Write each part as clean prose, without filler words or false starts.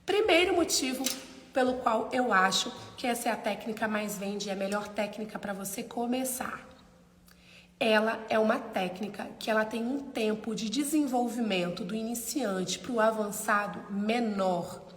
Primeiro motivo pelo qual eu acho que essa é a técnica mais vende, é a melhor técnica para você começar. Ela é uma técnica que ela tem um tempo de desenvolvimento do iniciante para o avançado menor.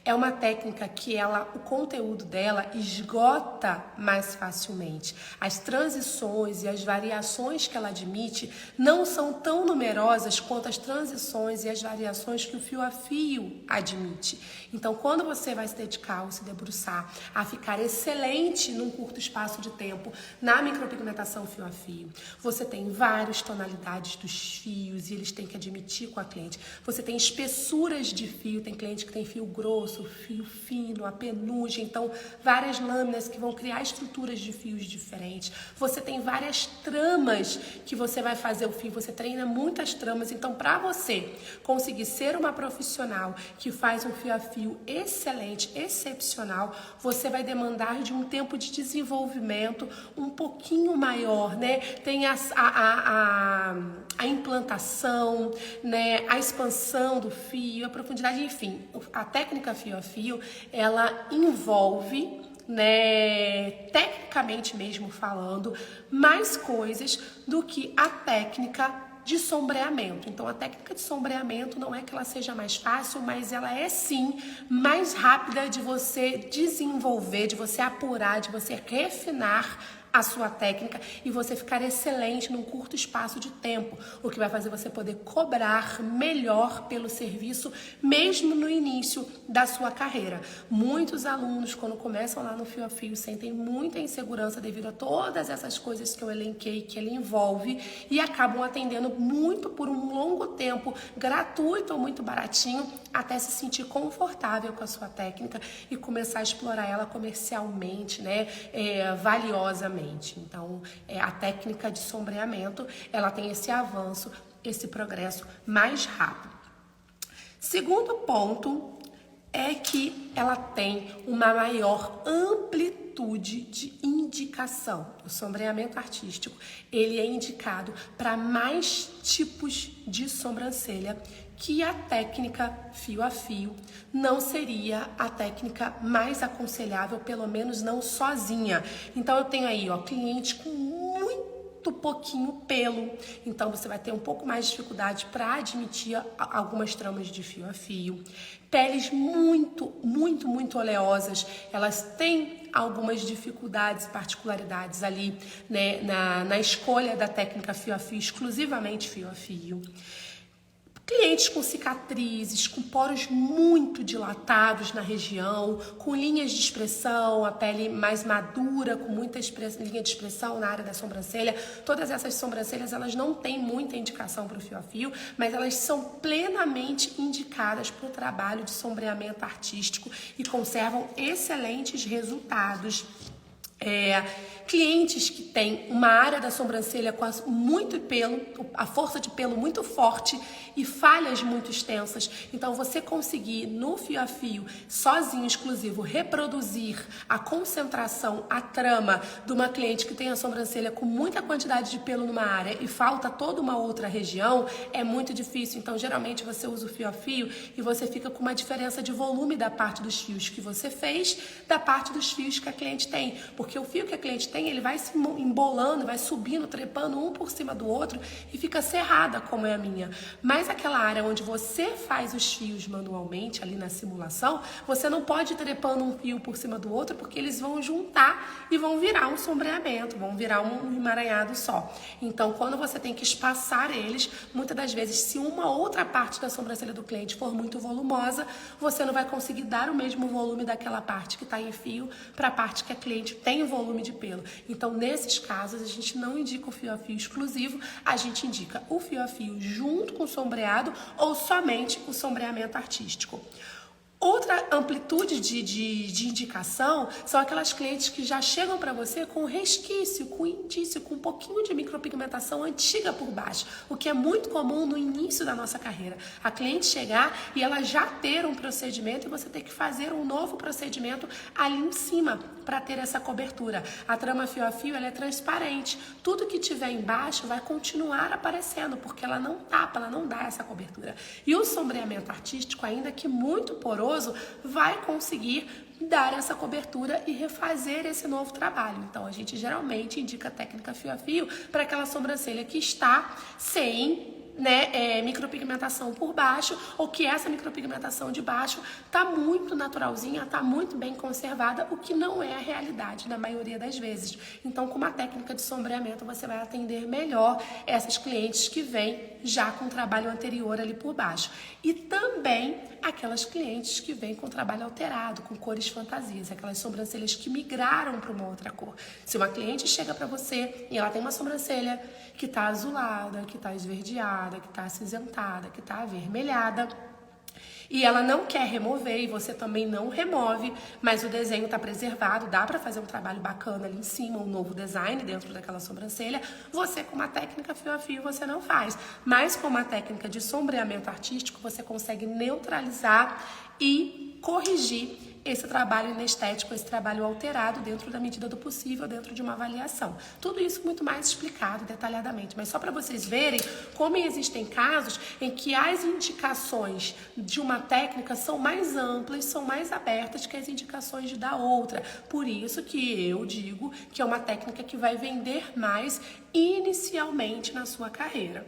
É uma técnica que o conteúdo dela esgota mais facilmente. As transições e as variações que ela admite não são tão numerosas quanto as transições e as variações que o fio a fio admite. Então, quando você vai se dedicar ou se debruçar a ficar excelente num curto espaço de tempo na micropigmentação fio a fio, você tem várias tonalidades dos fios e eles têm que admitir com a cliente. Você tem espessuras de fio, tem cliente que tem fio grosso, fio fino, a penugem, então várias lâminas que vão criar estruturas de fios diferentes. Você tem várias tramas que você vai fazer o fio, você treina muitas tramas, então para você conseguir ser uma profissional que faz um fio a fio excelente, excepcional, você vai demandar de um tempo de desenvolvimento um pouquinho maior, né? Tem a implantação, né? A expansão do fio, a profundidade, enfim, a técnica fio a fio, ela envolve, né, tecnicamente mesmo falando, mais coisas do que a técnica de sombreamento. Então, a técnica de sombreamento não é que ela seja mais fácil, mas ela é sim mais rápida de você desenvolver, de você apurar, de você refinar a sua técnica e você ficar excelente num curto espaço de tempo, o que vai fazer você poder cobrar melhor pelo serviço, mesmo no início da sua carreira. Muitos alunos, quando começam lá no fio a fio, sentem muita insegurança devido a todas essas coisas que eu elenquei, que ele envolve, e acabam atendendo muito por um longo tempo, gratuito ou muito baratinho, até se sentir confortável com a sua técnica e começar a explorar ela comercialmente, né, valiosamente. Então, a técnica de sombreamento, ela tem esse avanço, esse progresso mais rápido. Segundo ponto é que ela tem uma maior amplitude de indicação. O sombreamento artístico, ele é indicado para mais tipos de sobrancelha que a técnica fio a fio não seria a técnica mais aconselhável, pelo menos não sozinha. Então eu tenho aí, ó, cliente com muito pouquinho pelo, então você vai ter um pouco mais de dificuldade para admitir algumas tramas de fio a fio. Peles muito oleosas, elas têm algumas dificuldades, particularidades ali, né, na escolha da técnica fio a fio, exclusivamente fio a fio. Clientes com cicatrizes, com poros muito dilatados na região, com linhas de expressão, a pele mais madura, com muita linha de expressão na área da sobrancelha. Todas essas sobrancelhas, elas não têm muita indicação para o fio a fio, mas elas são plenamente indicadas para o trabalho de sombreamento artístico e conservam excelentes resultados. Clientes que têm uma área da sobrancelha com muito pelo, a força de pelo muito forte e falhas muito extensas. Então, você conseguir no fio a fio, sozinho, exclusivo, reproduzir a concentração, a trama de uma cliente que tem a sobrancelha com muita quantidade de pelo numa área e falta toda uma outra região, é muito difícil. Então, geralmente, você usa o fio a fio e você fica com uma diferença de volume da parte dos fios que você fez, da parte dos fios que a cliente tem. Porque o fio que a cliente tem, ele vai se embolando, vai subindo, trepando um por cima do outro e fica cerrada, como é a minha. Mas aquela área onde você faz os fios manualmente, ali na simulação, você não pode ir trepando um fio por cima do outro, porque eles vão juntar e vão virar um sombreamento, vão virar um emaranhado só. Então, quando você tem que espaçar eles, muitas das vezes, se uma outra parte da sobrancelha do cliente for muito volumosa, você não vai conseguir dar o mesmo volume daquela parte que está em fio para a parte que a cliente tem volume de pelo. Então, nesses casos, a gente não indica o fio a fio exclusivo, a gente indica o fio a fio junto com o sombreado ou somente o sombreamento artístico. Outra amplitude de indicação são aquelas clientes que já chegam para você com resquício, com indício, com um pouquinho de micropigmentação antiga por baixo, o que é muito comum no início da nossa carreira. A cliente chegar e ela já ter um procedimento e você ter que fazer um novo procedimento ali em cima para ter essa cobertura. A trama fio a fio, ela é transparente. Tudo que tiver embaixo vai continuar aparecendo, porque ela não tapa, ela não dá essa cobertura. E o sombreamento artístico, ainda que muito poroso, poderoso vai conseguir dar essa cobertura e refazer esse novo trabalho. Então, a gente geralmente indica a técnica fio a fio para aquela sobrancelha que está sem micropigmentação por baixo, ou que essa micropigmentação de baixo tá muito naturalzinha, tá muito bem conservada, o que não é a realidade na maioria das vezes. Então, com uma técnica de sombreamento, você vai atender melhor essas clientes que vêm já com o trabalho anterior ali por baixo. E também aquelas clientes que vêm com trabalho alterado, com cores fantasias, aquelas sobrancelhas que migraram para uma outra cor. Se uma cliente chega para você e ela tem uma sobrancelha que está azulada, que está esverdeada, que está acinzentada, que está avermelhada, e ela não quer remover e você também não remove, mas o desenho está preservado, dá para fazer um trabalho bacana ali em cima, um novo design dentro daquela sobrancelha, você com uma técnica fio a fio você não faz, mas com uma técnica de sombreamento artístico você consegue neutralizar e corrigir esse trabalho inestético, esse trabalho alterado dentro da medida do possível, dentro de uma avaliação. Tudo isso muito mais explicado detalhadamente, mas só para vocês verem como existem casos em que as indicações de uma técnica são mais amplas, são mais abertas que as indicações da outra. Por isso que eu digo que é uma técnica que vai vender mais inicialmente na sua carreira.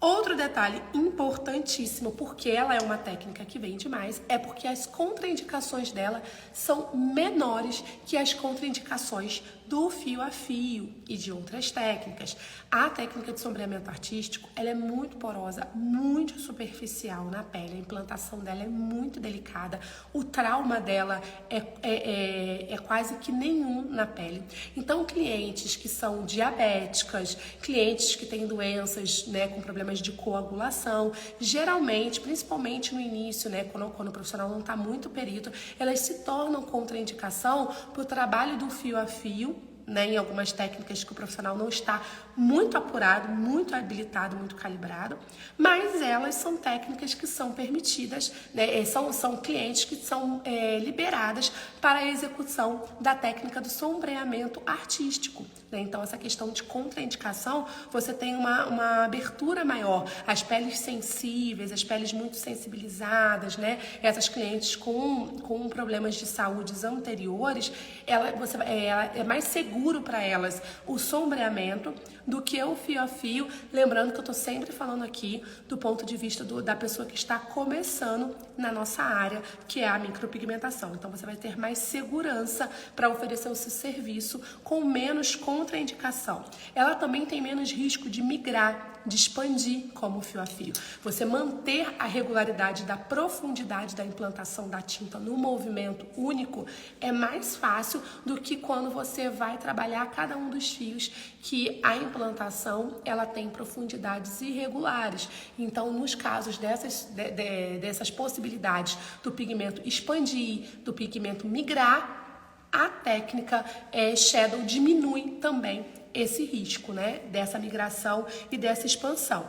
Outro detalhe importantíssimo, porque ela é uma técnica que vende mais, é porque as contraindicações dela são menores que as contraindicações do fio a fio e de outras técnicas. A técnica de sombreamento artístico, ela é muito porosa, muito superficial na pele, a implantação dela é muito delicada, o trauma dela é quase que nenhum na pele. Então, clientes que são diabéticas, clientes que têm doenças, com problemas de coagulação, geralmente, principalmente no início, quando o profissional não está muito perito, elas se tornam contraindicação para o trabalho do fio a fio, em algumas técnicas que o profissional não está muito apurado, muito habilitado, muito calibrado, mas elas são técnicas que são permitidas, são clientes que são liberadas para a execução da técnica do sombreamento artístico. Então, essa questão de contraindicação, você tem uma abertura maior. As peles sensíveis, as peles muito sensibilizadas, essas clientes com problemas de saúde anteriores, é mais seguro para elas o sombreamento do que o fio a fio. Lembrando que eu estou sempre falando aqui do ponto de vista da pessoa que está começando na nossa área, que é a micropigmentação. Então, você vai ter mais segurança para oferecer o seu serviço com menos contraindicação. Ela também tem menos risco de migrar, de expandir como o fio a fio. Você manter a regularidade da profundidade da implantação da tinta no movimento único é mais fácil do que quando você vai trabalhar cada um dos fios, que a implantação ela tem profundidades irregulares. Então, nos casos dessas possibilidades do pigmento expandir, do pigmento migrar, a técnica Shadow diminui também esse risco, dessa migração e dessa expansão.